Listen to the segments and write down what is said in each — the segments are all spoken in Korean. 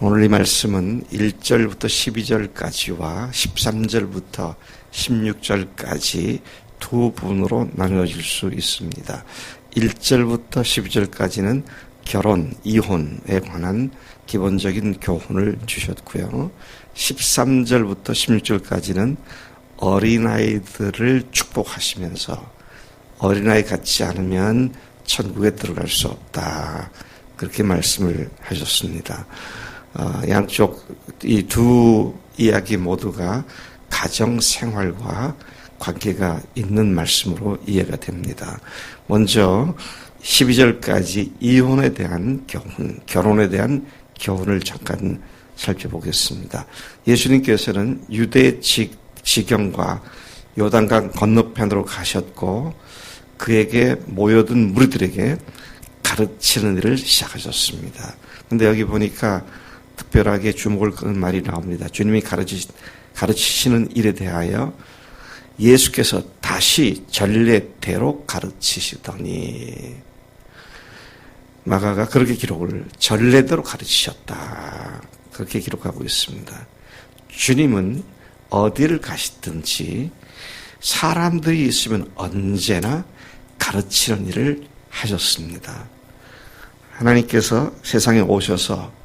오늘 이 말씀은 1절부터 12절까지와 13절부터 16절까지 두 부분으로 나누어질 수 있습니다. 1절부터 12절까지는 결혼, 이혼에 관한 기본적인 교훈을 주셨고요. 13절부터 16절까지는 어린아이들을 축복하시면서 어린아이 같지 않으면 천국에 들어갈 수 없다. 그렇게 말씀을 하셨습니다. 양쪽 이 두 이야기 모두가 가정 생활과 관계가 있는 말씀으로 이해가 됩니다. 먼저 12절까지 이혼에 대한 교훈, 결혼에 대한 교훈을 잠깐 살펴보겠습니다. 예수님께서는 유대 지경과 요단강 건너편으로 가셨고 그에게 모여든 무리들에게 가르치는 일을 시작하셨습니다. 그런데 여기 보니까 특별하게 주목을 끄는 말이 나옵니다. 주님이 가르치시는 일에 대하여 예수께서 다시 전례대로 가르치시더니, 마가가 그렇게 기록을 전례대로 가르치셨다. 그렇게 기록하고 있습니다. 주님은 어디를 가시든지 사람들이 있으면 언제나 가르치는 일을 하셨습니다. 하나님께서 세상에 오셔서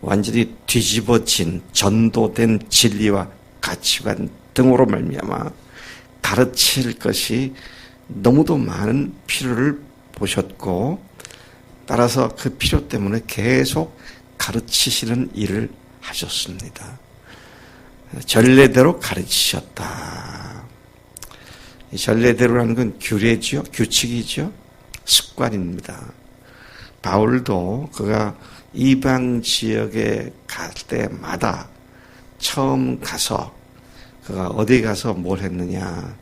완전히 뒤집어진 전도된 진리와 가치관 등으로 말미암아 가르칠 것이 너무도 많은 필요를 보셨고 따라서 그 필요 때문에 계속 가르치시는 일을 하셨습니다. 전례대로 가르치셨다. 전례대로라는 건 규례죠, 규칙이죠, 습관입니다. 바울도 그가 이방 지역에 갈 때마다 처음 가서 그가 어디 가서 뭘 했느냐,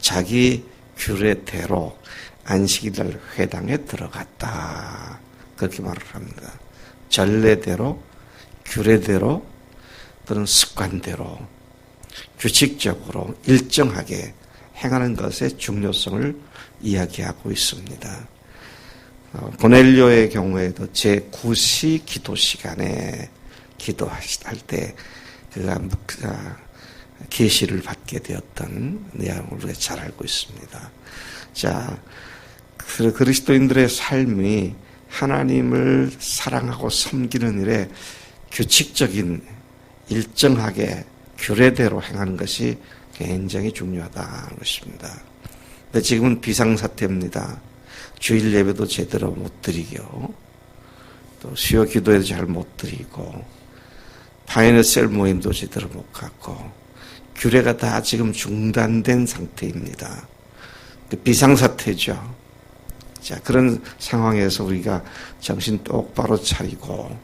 자기 규례대로 안식일날 회당에 들어갔다. 그렇게 말을 합니다. 전례대로, 규례대로 또는 습관대로 규칙적으로 일정하게 행하는 것의 중요성을 이야기하고 있습니다. 고넬료의 경우에도 제9시 기도 시간에 기도할 때 그가 계시를 받게 되었던 내용을 우리가 잘 알고 있습니다. 자, 그리스도인들의 삶이 하나님을 사랑하고 섬기는 일에 규칙적인 일정하게 규례대로 행하는 것이 굉장히 중요하다는 것입니다. 근데 지금은 비상사태입니다. 주일 예배도 제대로 못 드리고 또 수요 기도에도 잘 못 드리고 파이너셀 모임도 제대로 못 갖고 규례가 다 지금 중단된 상태입니다. 비상사태죠. 자, 그런 상황에서 우리가 정신 똑바로 차리고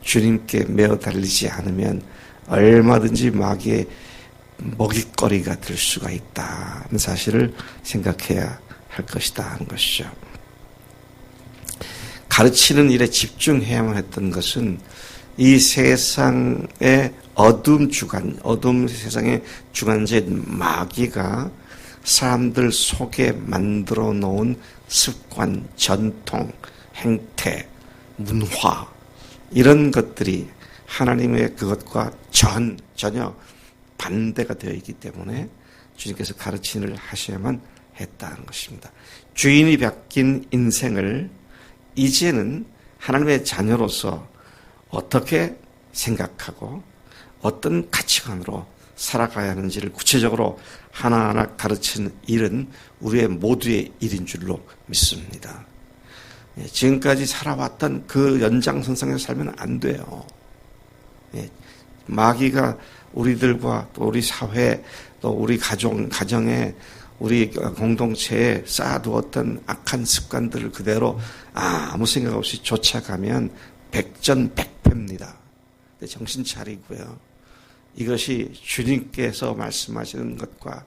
주님께 매어 달리지 않으면 얼마든지 마귀의 먹잇거리가 될 수가 있다는 사실을 생각해야 할 것이다 하는 것이죠. 가르치는 일에 집중해야만 했던 것은 이 세상의 어둠 세상의 주관자인 마귀가 사람들 속에 만들어 놓은 습관, 전통, 행태, 문화 이런 것들이 하나님의 그것과 전혀 반대가 되어 있기 때문에 주님께서 가르치는 일을 하셔야만 했다는 것입니다. 주인이 바뀐 인생을 이제는 하나님의 자녀로서 어떻게 생각하고 어떤 가치관으로 살아가야 하는지를 구체적으로 하나하나 가르치는 일은 우리의 모두의 일인 줄로 믿습니다. 지금까지 살아왔던 그 연장선상에서 살면 안 돼요. 마귀가 우리들과 또 우리 사회 또 우리 가정에 우리 공동체에 쌓아두었던 악한 습관들을 그대로 아무 생각 없이 쫓아가면 백전백패입니다. 정신 차리고요. 이것이 주님께서 말씀하시는 것과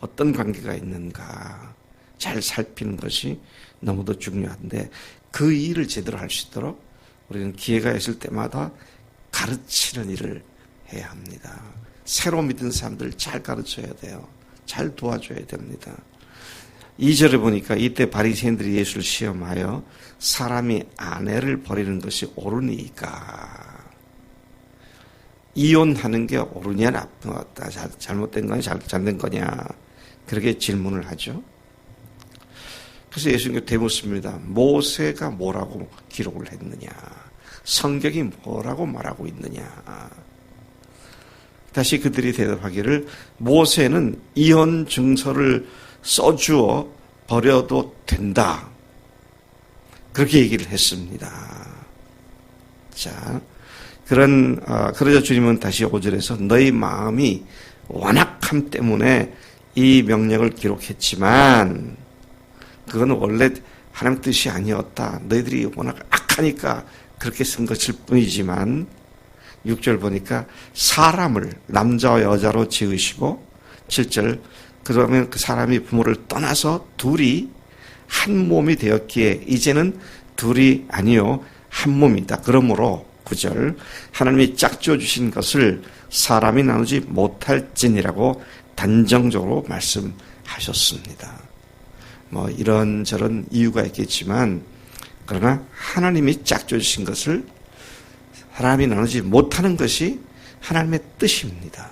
어떤 관계가 있는가 잘 살피는 것이 너무도 중요한데 그 일을 제대로 할 수 있도록 우리는 기회가 있을 때마다 가르치는 일을 해야 합니다. 새로 믿은 사람들을 잘 가르쳐야 돼요. 잘 도와줘야 됩니다. 2절에 보니까 이때 바리새인들이 예수를 시험하여 사람이 아내를 버리는 것이 옳으니까 이혼하는 게 옳으냐 나쁘다, 잘못된 거냐 잘된 거냐 그렇게 질문을 하죠. 그래서 예수님께 되묻습니다. 모세가 뭐라고 기록을 했느냐, 성경이 뭐라고 말하고 있느냐. 다시 그들이 대답하기를 모세는 이혼 증서를 써주어 버려도 된다, 그렇게 얘기를 했습니다. 자, 그러자 주님은 다시 5절에서 너희 마음이 완악함 때문에 이 명령을 기록했지만 그건 원래 하나님 뜻이 아니었다. 너희들이 워낙 악하니까 그렇게 쓴 것일 뿐이지만 6절 보니까 사람을 남자와 여자로 지으시고 7절 그러면 그 사람이 부모를 떠나서 둘이 한 몸이 되었기에 이제는 둘이 아니요 한 몸이다. 그러므로 9절 하나님이 짝지어 주신 것을 사람이 나누지 못할지니라고 단정적으로 말씀하셨습니다. 뭐 이런저런 이유가 있겠지만 그러나 하나님이 짝지어 주신 것을 사람이 나누지 못하는 것이 하나님의 뜻입니다.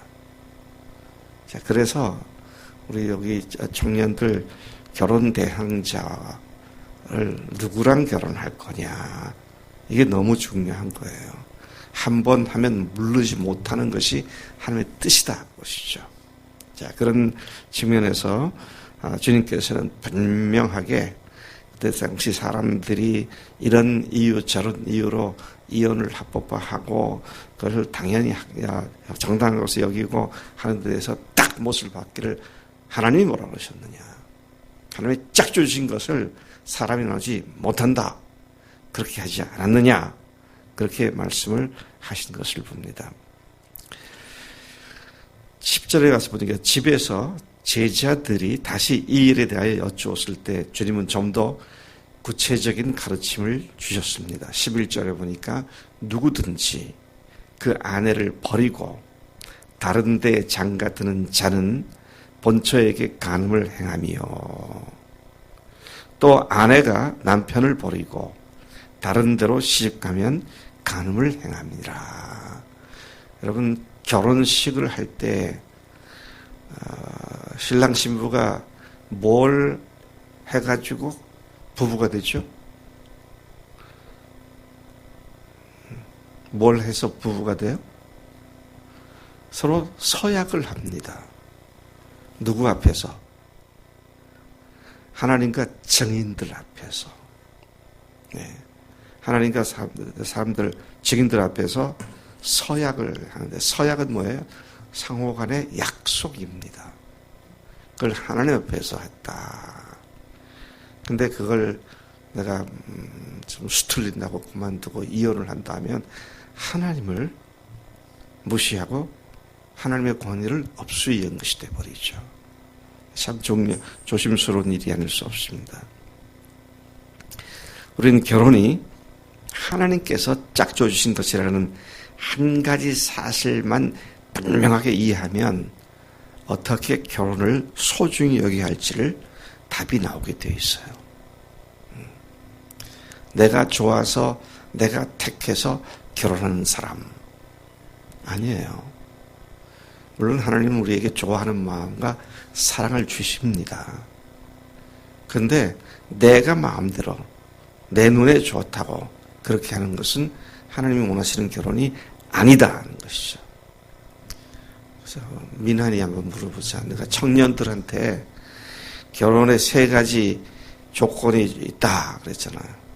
자, 그래서 우리 여기 청년들 결혼 대상자를 누구랑 결혼할 거냐, 이게 너무 중요한 거예요. 한 번 하면 물르지 못하는 것이 하나님의 뜻이다 보시죠. 자, 그런 측면에서 주님께서는 분명하게 그때 당시 사람들이 이런 이유 저런 이유로 이혼을 합법화하고 그것을 당연히 정당한 것을 여기고 하는 데 대해서 딱 못을 받기를 하나님이 뭐라고 하셨느냐, 하나님이 짝져 주신 것을 사람이 나누지 못한다, 그렇게 하지 않았느냐, 그렇게 말씀을 하신 것을 봅니다. 10절에 가서 보니까 집에서 제자들이 다시 이 일에 대하여 여쭈었을 때 주님은 좀 더 구체적인 가르침을 주셨습니다. 11절에 보니까 누구든지 그 아내를 버리고 다른 데 장가드는 자는 본처에게 간음을 행하며 또 아내가 남편을 버리고 다른 데로 시집가면 간음을 행합니다. 여러분, 결혼식을 할 때 신랑 신부가 뭘 해가지고 부부가 되죠? 뭘 해서 부부가 돼요? 서로 서약을 합니다. 누구 앞에서? 하나님과 증인들 앞에서. 네. 하나님과 사람들, 증인들 앞에서 서약을 하는데, 서약은 뭐예요? 상호 간의 약속입니다. 그걸 하나님 앞에서 했다. 근데 그걸 내가 좀 수틀린다고 그만두고 이혼을 한다면 하나님을 무시하고 하나님의 권위를 업수이한 것이 되어버리죠. 참 조심스러운 일이 아닐 수 없습니다. 우리는 결혼이 하나님께서 짝져 주신 것이라는 한 가지 사실만 분명하게 이해하면 어떻게 결혼을 소중히 여겨야 할지를 답이 나오게 되어 있어요. 내가 좋아서 내가 택해서 결혼하는 사람 아니에요. 물론 하나님은 우리에게 좋아하는 마음과 사랑을 주십니다. 그런데 내가 마음대로 내 눈에 좋다고 그렇게 하는 것은 하나님이 원하시는 결혼이 아니다는 것이죠. 그래서 민한이 한번 물어보자. 내가 청년들한테 결혼에 3가지 조건이 있다 그랬잖아요.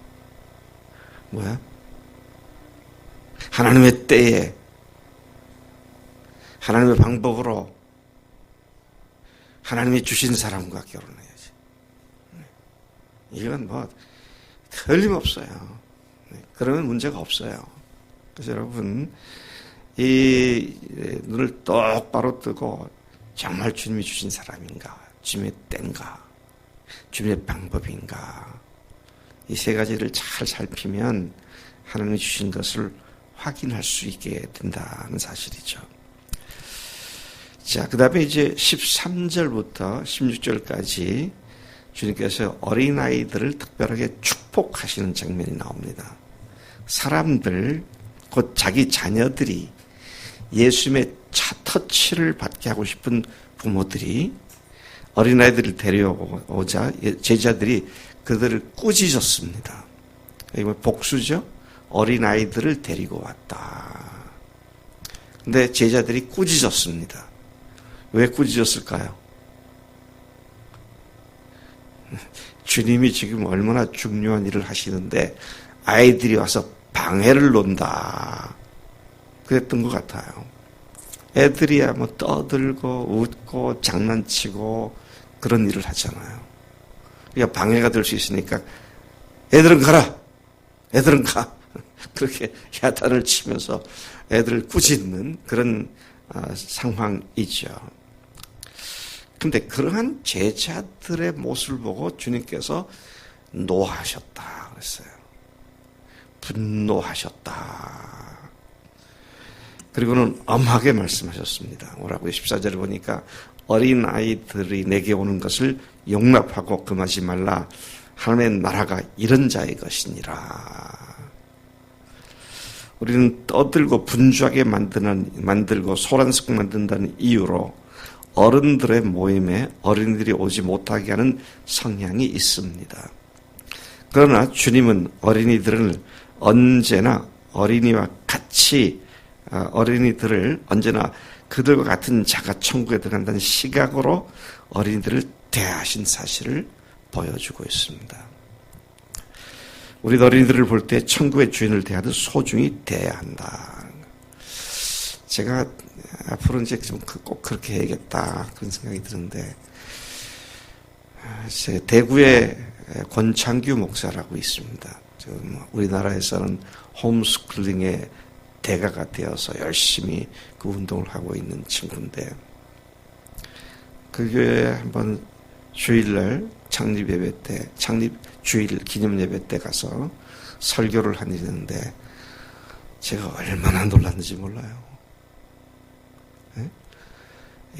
뭐야? 하나님의 때에, 하나님의 방법으로, 하나님이 주신 사람과 결혼해야지. 이건 뭐 틀림없어요. 그러면 문제가 없어요. 그래서 여러분, 이 눈을 똑바로 뜨고 정말 주님이 주신 사람인가, 주님의 때인가, 주님의 방법인가, 이 3가지를 잘 살피면 하나님이 주신 것을 확인할 수 있게 된다는 사실이죠. 자, 그 다음에 이제 13절부터 16절까지 주님께서 어린아이들을 특별하게 축복하시는 장면이 나옵니다. 사람들, 곧 자기 자녀들이 예수님의 터치를 받게 하고 싶은 부모들이 어린아이들을 데려오자 제자들이 그들을 꾸짖었습니다. 이거 복수죠? 어린아이들을 데리고 왔다. 근데 제자들이 꾸짖었습니다. 왜 꾸짖었을까요? 주님이 지금 얼마나 중요한 일을 하시는데 아이들이 와서 방해를 논다. 그랬던 것 같아요. 애들이야 뭐 떠들고 웃고 장난치고 그런 일을 하잖아요. 그러니까 방해가 될 수 있으니까 애들은 가라. 애들은 가. 그렇게 야단을 치면서 애들을 꾸짖는 그런 상황이죠. 그런데 그러한 제자들의 모습을 보고 주님께서 노하셨다 그랬어요. 분노하셨다. 그리고는 엄하게 말씀하셨습니다. 뭐라고요? 14절을 보니까 어린 아이들이 내게 오는 것을 용납하고 금하지 말라. 하나님의 나라가 이런 자의 것이니라. 우리는 떠들고 분주하게 만들고 소란스럽게 만든다는 이유로 어른들의 모임에 어린이들이 오지 못하게 하는 성향이 있습니다. 그러나 주님은 어린이들을 언제나 어린이와 같이 어린이들을 언제나 그들과 같은 자가 천국에 들어간다는 시각으로 어린이들을 대하신 사실을 보여주고 있습니다. 우리 어린이들을 볼 때 천국의 주인을 대하듯 소중히 대해야 한다. 제가 앞으로 이제 좀 꼭 그렇게 해야겠다 그런 생각이 드는데, 제 대구에 권창규 목사라고 있습니다. 우리나라에서는 홈스쿨링의 대가가 되어서 열심히 그 운동을 하고 있는 친구인데, 그 교회에 한번 주일날 창립 주일 기념 예배 때 가서 설교를 한 일이 있는데 제가 얼마나 놀랐는지 몰라요. 네?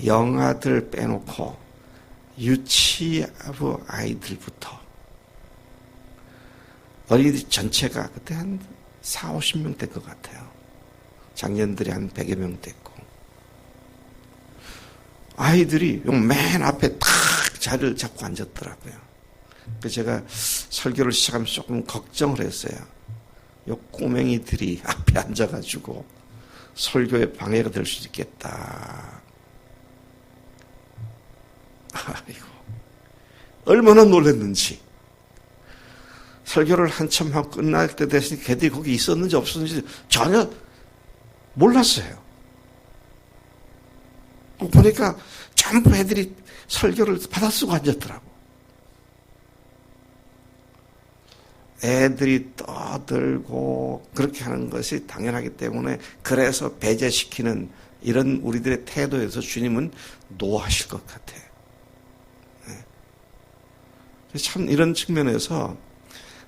영아들 빼놓고 유치부 아이들부터 어린이들 전체가 그때 한 4, 50명 될 것 같아요. 장년들이 한 100여 명 됐고, 아이들이 맨 앞에 탁 자리를 잡고 앉았더라고요. 그래서 제가 설교를 시작하면서 조금 걱정을 했어요. 요 꼬맹이들이 앞에 앉아가지고 설교에 방해가 될 수 있겠다. 아이고, 얼마나 놀랐는지. 설교를 한참 하고 끝날 때 됐으니 걔들이 거기 있었는지 없었는지 전혀 몰랐어요. 보니까 전부 애들이 설교를 받아쓰고 앉았더라고. 애들이 떠들고 그렇게 하는 것이 당연하기 때문에, 그래서 배제시키는 이런 우리들의 태도에서 주님은 노하실 것 같아요. 참 이런 측면에서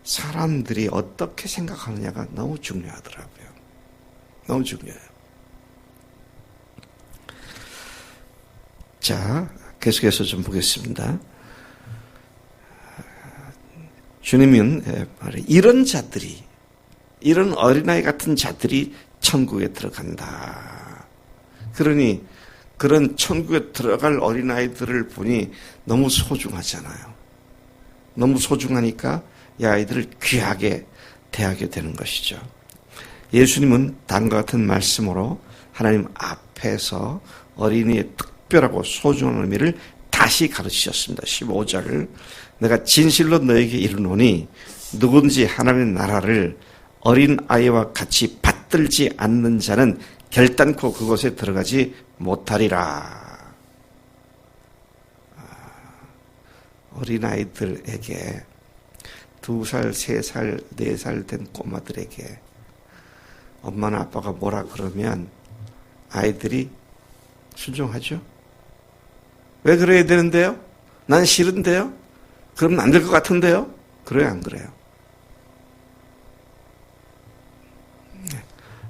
사람들이 어떻게 생각하느냐가 너무 중요하더라고요. 너무 중요해요. 자, 계속해서 좀 보겠습니다. 주님은 이런 자들이, 이런 어린아이 같은 자들이 천국에 들어간다. 그러니 그런 천국에 들어갈 어린아이들을 보니 너무 소중하잖아요. 너무 소중하니까 이 아이들을 귀하게 대하게 되는 것이죠. 예수님은 다음과 같은 말씀으로 하나님 앞에서 어린이의 특별하고 소중한 의미를 다시 가르치셨습니다. 15절, 내가 진실로 너에게 이르노니 누구든지 하나님의 나라를 어린아이와 같이 받들지 않는 자는 결단코 그곳에 들어가지 못하리라. 어린아이들에게 2살, 3살, 4살 된 꼬마들에게 엄마나 아빠가 뭐라 그러면 아이들이 순종하죠. 왜 그래야 되는데요? 난 싫은데요? 그러면 안 될 것 같은데요? 그래요, 안 그래요?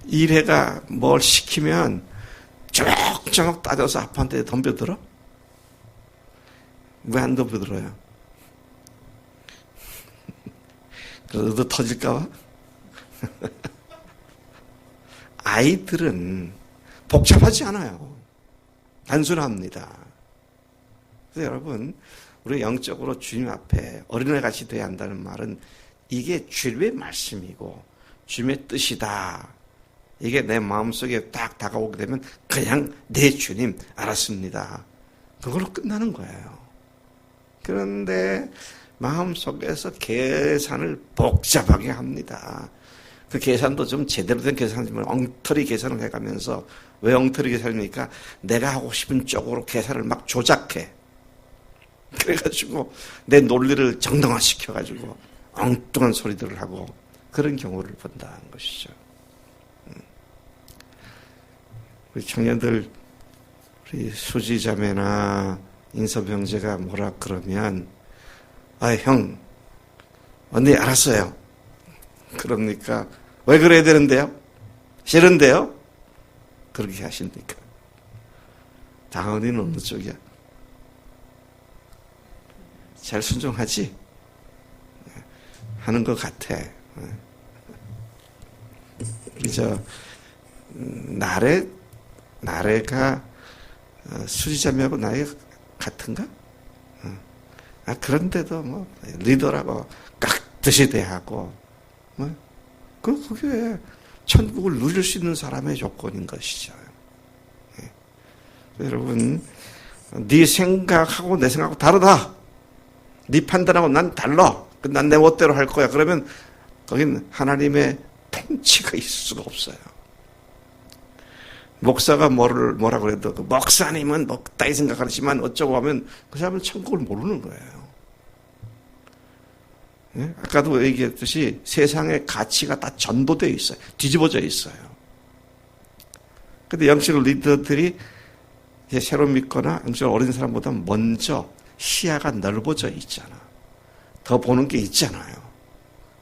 일해가 뭘 시키면 쪼목쪼목 따져서 아빠한테 덤벼들어? 왜 안 덤벼들어요? 그래도 터질까 봐? 아이들은 복잡하지 않아요. 단순합니다. 그래서 여러분, 우리 영적으로 주님 앞에 어린애같이 돼야 한다는 말은 이게 주님의 말씀이고 주님의 뜻이다. 이게 내 마음속에 딱 다가오게 되면 그냥 내 주님 알았습니다. 그걸로 끝나는 거예요. 그런데 마음속에서 계산을 복잡하게 합니다. 그 계산도 좀 제대로 된 계산이면 엉터리 계산을 해가면서, 왜 엉터리 계산입니까? 내가 하고 싶은 쪽으로 계산을 막 조작해. 그래가지고 내 논리를 정당화시켜가지고 엉뚱한 소리들을 하고 그런 경우를 본다는 것이죠. 우리 청년들, 우리 수지자매나 인서병제가 뭐라 그러면, 형, 언니 알았어요. 그럽니까? 왜 그래야 되는데요? 싫은데요? 그렇게 하십니까? 당연히는 어느 쪽이야? 잘 순종하지? 하는 것 같아. 나래가 수지자매하고 나이가 같은가? 그런데도 뭐 리더라고 깍듯이 대하고, 그게 천국을 누릴 수 있는 사람의 조건인 것이죠. 여러분, 네 생각하고 내 생각하고 다르다. 네 판단하고 난 달라. 난 내 멋대로 할 거야. 그러면 거긴 하나님의 통치가 있을 수가 없어요. 목사가 뭐라 그래도 그 목사님은 따위 생각하지만 어쩌고 하면 그 사람은 천국을 모르는 거예요. 예? 아까도 얘기했듯이 세상의 가치가 다 전도되어 있어요. 뒤집어져 있어요. 근데 영적 리더들이 새로 믿거나 영적 어린 사람보다 먼저 시야가 넓어져 있잖아. 더 보는 게 있잖아요.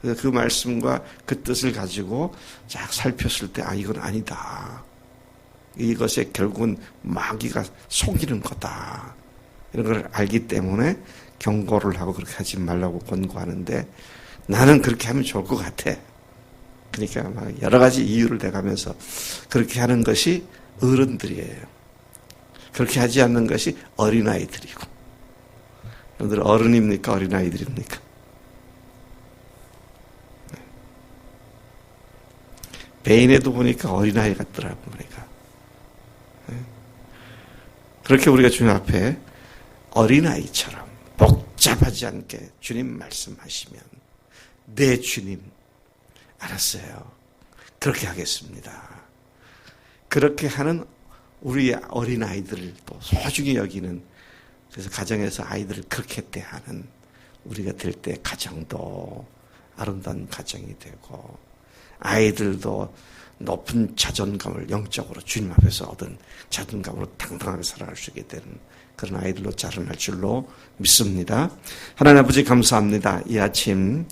그래서 그 말씀과 그 뜻을 가지고 쫙 살폈을 때, 이건 아니다. 이것에 결국은 마귀가 속이는 거다. 이런 걸 알기 때문에 경고를 하고 그렇게 하지 말라고 권고하는데, 나는 그렇게 하면 좋을 것 같아. 그러니까 막 여러 가지 이유를 대가면서 그렇게 하는 것이 어른들이에요. 그렇게 하지 않는 것이 어린아이들이고. 여러분들 어른입니까? 어린아이들입니까? 베인에도 보니까 어린아이 같더라고, 우리가. 그렇게 우리가 주님 앞에 어린아이처럼 복잡하지 않게 주님 말씀하시면, 네 주님 알았어요. 그렇게 하겠습니다. 그렇게 하는 우리 어린아이들을 또 소중히 여기는, 그래서 가정에서 아이들을 그렇게 대하는 우리가 될 때 가정도 아름다운 가정이 되고, 아이들도 높은 자존감을 영적으로 주님 앞에서 얻은 자존감으로 당당하게 살아갈 수 있게 되는 그런 아이들로 자라날 줄로 믿습니다. 하나님 아버지 감사합니다. 이 아침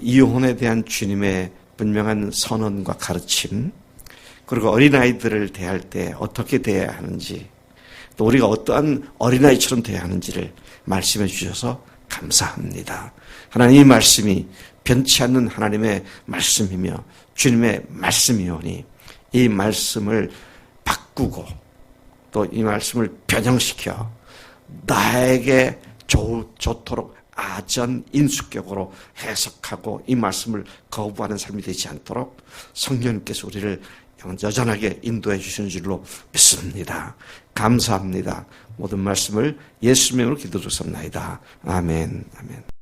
이혼에 대한 주님의 분명한 선언과 가르침, 그리고 어린아이들을 대할 때 어떻게 대해야 하는지, 또 우리가 어떠한 어린아이처럼 대해야 하는지를 말씀해 주셔서 감사합니다. 하나님, 이 말씀이 변치 않는 하나님의 말씀이며 주님의 말씀이오니 이 말씀을 바꾸고 또 이 말씀을 변형시켜 나에게 좋도록 아전 인수격으로 해석하고 이 말씀을 거부하는 삶이 되지 않도록 성령님께서 우리를 여전하게 인도해 주시는 줄로 믿습니다. 감사합니다. 모든 말씀을 예수님으로 기도드렸습니다. 아멘. 아멘.